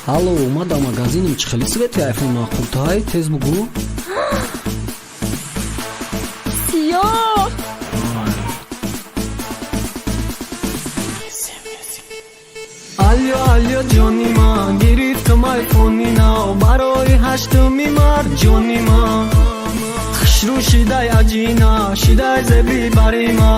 Алло, омада магазиним чӣ хеле свети айфон нахурдтай? Тез бугӯ. Сиёҳ. Алё, алё, ҷони ман, гирифтам айфони нав барои ҳаштуми мард, ҷони ман. Хушрӯ шидай аҷина, шидай зеби барима,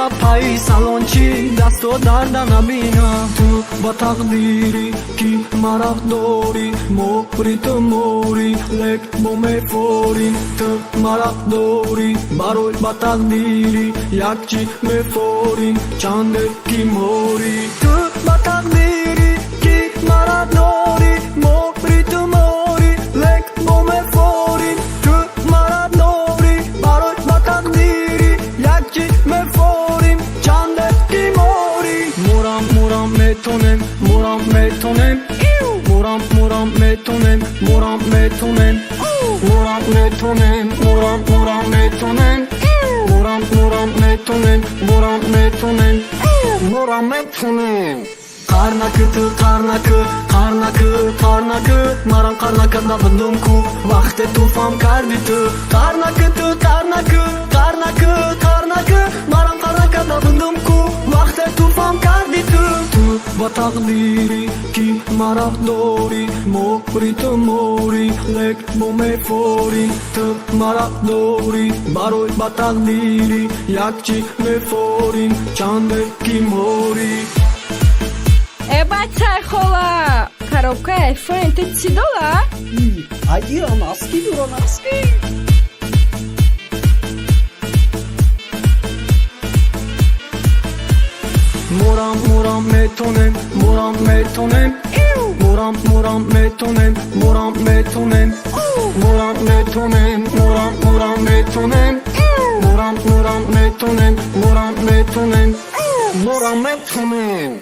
апаи салончи дасто дарда набина. Ту ба тақдири ки марафт дори, мори ту мори, лек мо мефорим. Ту марафт дори, барои ба тақдири якчи мефорим, чанде ки мори. Ту ба тақдири ки марафт дори, мори ту мори, лек мо мефорим. Ту марафт дори, барои ба тақдири якчи мефорим, чанде ки мори. Мурам мурам метонем, мурам метонем, мурам мурам метонем, мурам метонем, мурам метонем, мурам мурам метонем, мурам мурам метонем, мурам метонем, мурам метонем. Қарнакы ту қарнакы, қарнакы, қарнакы, марам қарнакада будум ку, вақте ту фам карди ту. Қарнакы ту қарнакы, қарнакы, қарнакы, марам қарнакада будум ку, вақте ту фам карди ту. Ту ба тақдири ки марафт дори, мори ту мори, лек мо мефорим. Ту марафт дори, барои ба тақдири якчи мефорим, чанде ки мори. Бачаи хола, коробкаи айфони ти чӣ дола? Агирон аски дурон аски. Мурам мурам метонем, мурам метонем, мурам мурам метонем, мурам метонем, мурам метонем, мурам мурам метонем, мурам мурам метонем, мурам метонем, мурам метонем.